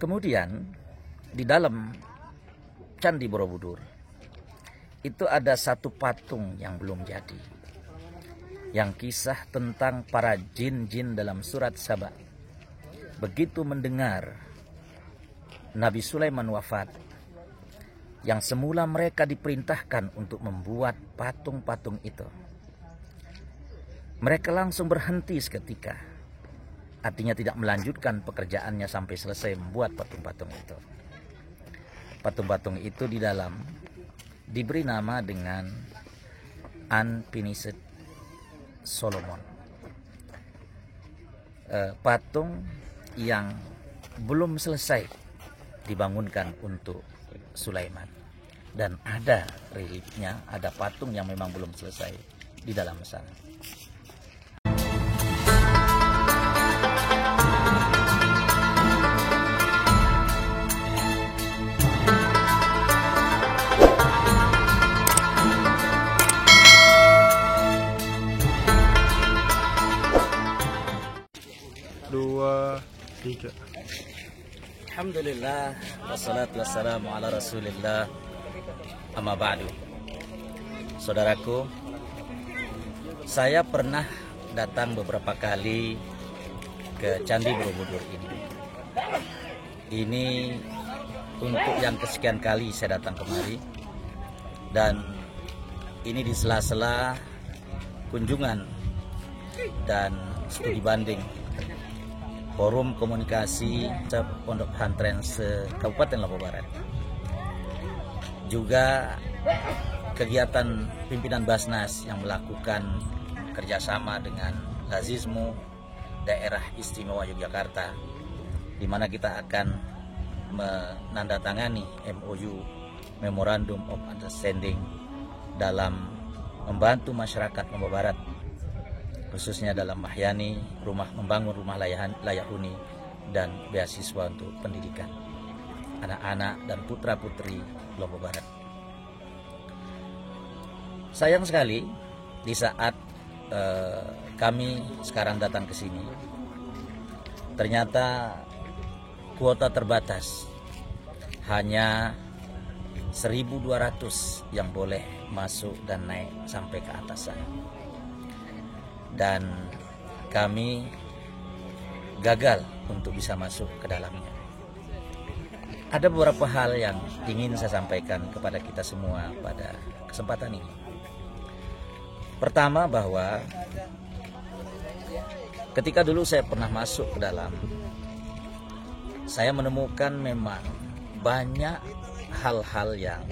Kemudian di dalam Candi Borobudur itu ada satu patung yang belum jadi, yang kisah tentang para jin-jin dalam surat Saba. Begitu mendengar Nabi Sulaiman wafat, yang semula mereka diperintahkan untuk membuat patung-patung itu, mereka langsung berhenti seketika. Artinya tidak melanjutkan pekerjaannya sampai selesai membuat patung-patung itu. Patung-patung itu di dalam diberi nama dengan Unfinished Solomon. Patung yang belum selesai dibangunkan untuk Sulaiman. Dan ada reliefnya, ada patung yang memang belum selesai di dalam sana. Alhamdulillah, wassalatu wassalamu ala rasulillah, amma ba'du. Saudaraku, saya pernah datang beberapa kali ke Candi Borobudur ini. Ini untuk yang kesekian kali saya datang kemari, dan ini di sela-sela kunjungan dan studi banding Forum Komunikasi Pondok Pesantren se-Kabupaten Lombok Barat. Juga kegiatan pimpinan Basnas yang melakukan kerjasama dengan Lazismu Daerah Istimewa Yogyakarta, di mana kita akan menandatangani MOU, Memorandum of Understanding, dalam membantu masyarakat Lombok Barat, khususnya dalam Mahyani, membangun rumah layak huni dan beasiswa untuk pendidikan anak-anak dan putra-putri Lombok Barat. Sayang sekali di saat kami sekarang datang ke sini, ternyata kuota terbatas, hanya 1.200 yang boleh masuk dan naik sampai ke atas sana. Dan kami gagal untuk bisa masuk ke dalamnya. Ada beberapa hal yang ingin saya sampaikan kepada kita semua pada kesempatan ini. Pertama, bahwa ketika dulu saya pernah masuk ke dalam, saya menemukan memang banyak hal-hal yang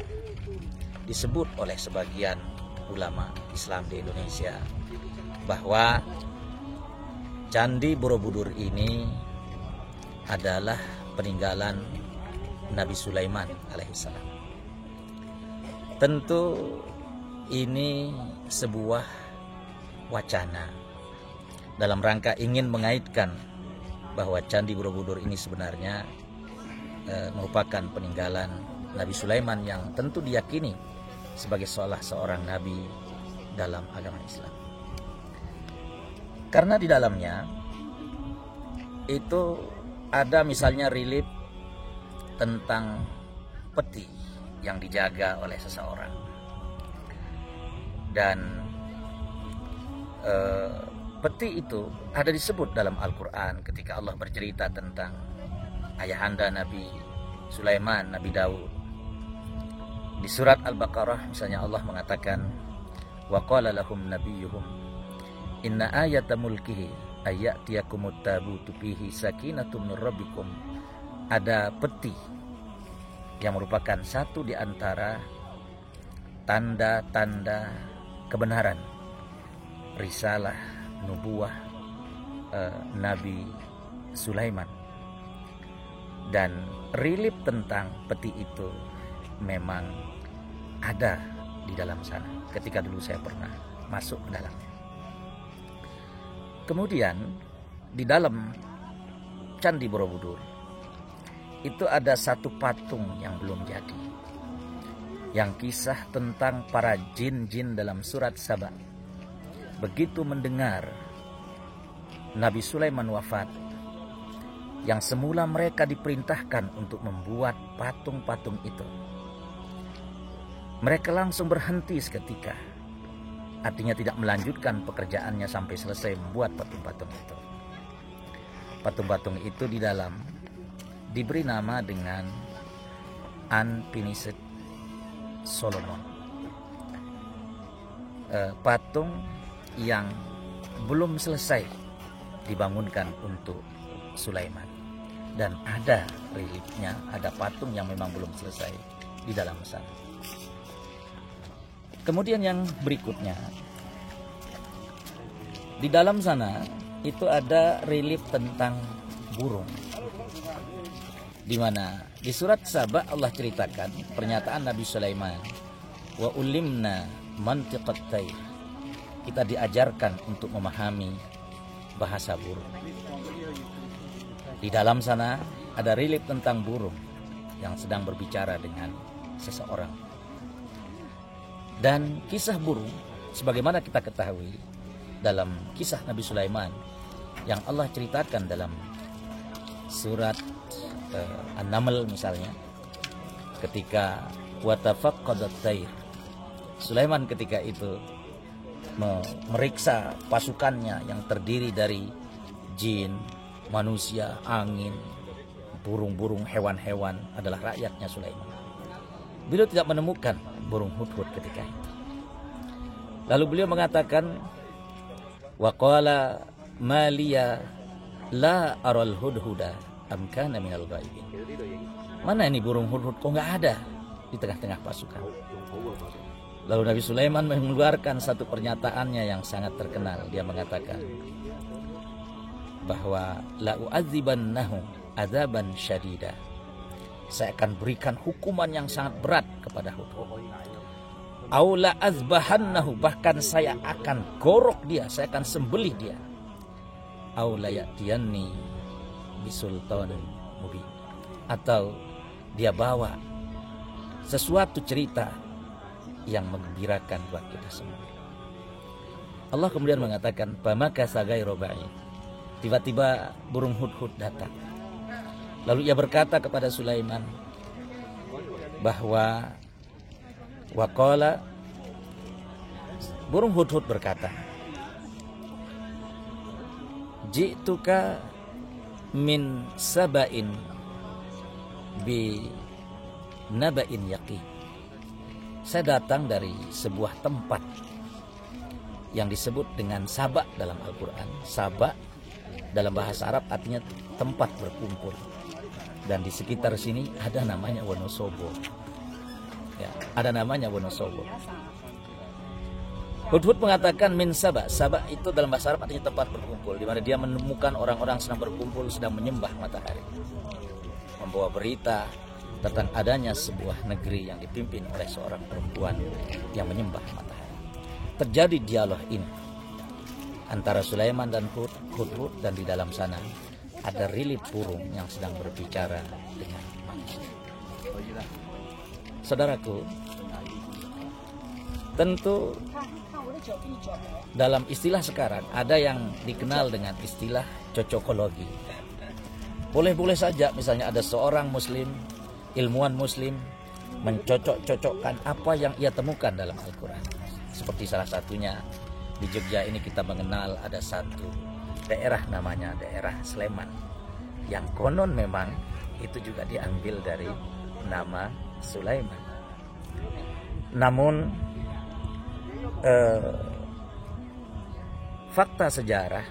disebut oleh sebagian ulama Islam di Indonesia, bahwa Candi Borobudur ini adalah peninggalan Nabi Sulaiman alaihissalam. Tentu ini sebuah wacana dalam rangka ingin mengaitkan bahwa Candi Borobudur ini sebenarnya merupakan peninggalan Nabi Sulaiman yang tentu diyakini sebagai salah seorang nabi dalam agama Islam. Karena di dalamnya itu ada misalnya relief tentang peti yang dijaga oleh seseorang. Dan peti itu ada disebut dalam Al-Quran ketika Allah bercerita tentang ayahanda Nabi Sulaiman, Nabi Daud. Di surat Al-Baqarah misalnya Allah mengatakan, wa qala lahum nabiyyuhum inna ayata mulkihi ayyatiyakumut tabutu fihi sakinatun min rabbikum. Ada peti yang merupakan satu di antara tanda-tanda kebenaran risalah nubuah Nabi Sulaiman. Dan relief tentang peti itu memang ada di dalam sana ketika dulu saya pernah masuk ke dalamnya. Kemudian di dalam Candi Borobudur itu ada satu patung yang belum jadi, yang kisah tentang para jin-jin dalam surat Saba. Begitu mendengar Nabi Sulaiman wafat, yang semula mereka diperintahkan untuk membuat patung-patung itu, mereka langsung berhenti seketika. Artinya tidak melanjutkan pekerjaannya sampai selesai membuat patung-patung itu. Patung-patung itu di dalam diberi nama dengan Unfinished Solomon, patung yang belum selesai dibangunkan untuk Sulaiman. Dan ada reliefnya, ada patung yang memang belum selesai di dalam sana. Kemudian yang berikutnya, di dalam sana itu ada relief tentang burung, di mana di surat Saba Allah ceritakan pernyataan Nabi Sulaiman, wa ulimna mantiqat tayr, kita diajarkan untuk memahami bahasa burung. Di dalam sana ada relief tentang burung yang sedang berbicara dengan seseorang. Dan kisah burung, sebagaimana kita ketahui dalam kisah Nabi Sulaiman yang Allah ceritakan dalam surat An-Naml misalnya, ketika watafaqqadat tayr, Sulaiman ketika itu memeriksa pasukannya yang terdiri dari jin, manusia, angin, burung-burung, hewan-hewan adalah rakyatnya Sulaiman. Beliau tidak menemukan burung hudhud ketika itu. Lalu beliau mengatakan, wa qala ma liya la aral hudhuda am kana minal ghaibin. Mana ini burung hudhud, kok nggak ada di tengah-tengah pasukan? Lalu Nabi Sulaiman mengeluarkan satu pernyataannya yang sangat terkenal. Dia mengatakan bahwa la u'adzibannahu adzaban syadida, saya akan berikan hukuman yang sangat berat kepada hudhud. Au la azbahannahu, bahkan saya akan gorok dia, saya akan sembelih dia. Au la ya'tiyanni bisultanin mubin, atau dia bawa sesuatu cerita yang menggembirakan buat kita semua. Allah kemudian mengatakan, "Famaka sagairu ba'id." Tiba-tiba burung hudhud datang. Lalu ia berkata kepada Sulaiman bahwa waqala, burung hudhud berkata, "Ji'tuka min saba'in bi naba'in yaqin." Saya datang dari sebuah tempat yang disebut dengan Saba dalam Al-Quran. Saba dalam bahasa Arab artinya tempat berkumpul. Dan di sekitar sini ada namanya Wonosobo. Ya, ada namanya Wonosobo. Hudhud mengatakan min Saba. Saba itu dalam bahasa Arab artinya tempat berkumpul, di mana dia menemukan orang-orang sedang berkumpul, sedang menyembah matahari. Membawa berita tentang adanya sebuah negeri yang dipimpin oleh seorang perempuan yang menyembah matahari. Terjadi dialog ini antara Sulaiman dan Hudhud, dan di dalam sana ada relief burung yang sedang berbicara dengan manusia. Saudaraku, tentu dalam istilah sekarang ada yang dikenal dengan istilah cocokologi. Boleh-boleh saja misalnya ada seorang muslim, ilmuwan muslim, mencocok-cocokkan apa yang ia temukan dalam Al-Quran. Seperti salah satunya di Jogja ini kita mengenal ada satu daerah namanya daerah Sleman, yang konon memang itu juga diambil dari nama Sulaiman. Namun fakta sejarah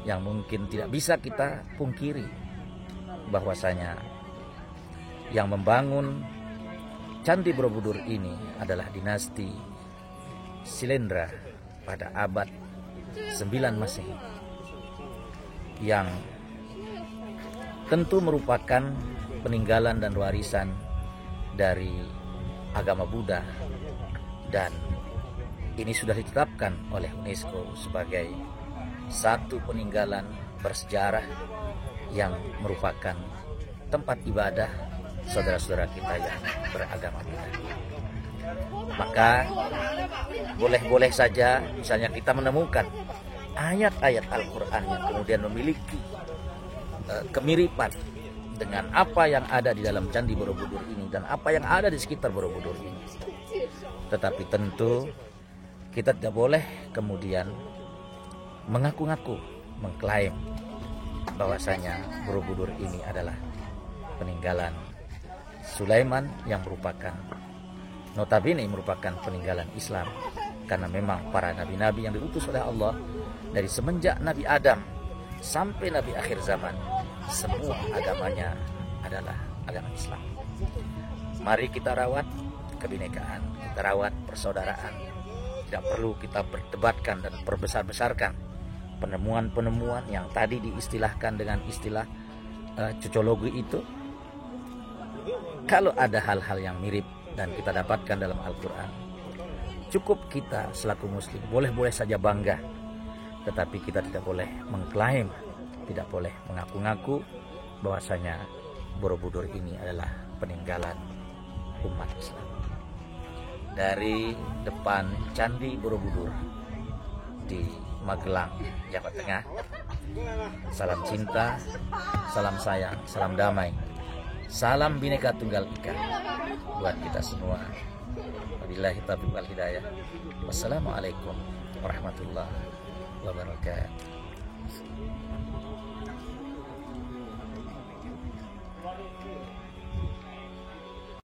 yang mungkin tidak bisa kita pungkiri bahwasanya yang membangun Candi Borobudur ini adalah dinasti Silendra pada abad 9 Masehi, yang tentu merupakan peninggalan dan warisan dari agama Buddha, dan ini sudah ditetapkan oleh UNESCO sebagai satu peninggalan bersejarah yang merupakan tempat ibadah saudara-saudara kita yang beragama Buddha. Maka boleh-boleh saja misalnya kita menemukan ayat-ayat Al-Quran yang kemudian memiliki kemiripan dengan apa yang ada di dalam Candi Borobudur ini dan apa yang ada di sekitar Borobudur ini. Tetapi tentu kita tidak boleh kemudian mengaku-ngaku, mengklaim bahwasanya Borobudur ini adalah peninggalan Sulaiman yang notabene merupakan peninggalan Islam, karena memang para nabi-nabi yang diutus oleh Allah dari semenjak Nabi Adam sampai Nabi akhir zaman, semua agamanya adalah agama Islam. Mari kita rawat kebinekaan, kita rawat persaudaraan. Tidak perlu kita berdebatkan dan perbesar-besarkan penemuan-penemuan yang tadi diistilahkan dengan istilah cocologi itu. Kalau ada hal-hal yang mirip dan kita dapatkan dalam Al-Quran, cukup kita selaku muslim boleh-boleh saja bangga, tetapi kita tidak boleh mengklaim, tidak boleh mengaku-ngaku bahwasanya Borobudur ini adalah peninggalan umat Islam. Dari depan Candi Borobudur di Magelang, Jawa Tengah, salam cinta, salam sayang, salam damai, salam Bhinneka Tunggal Ika buat kita semua. Wabillahi taufiq wal hidayah. Wassalamualaikum warahmatullahi wabarakatuh.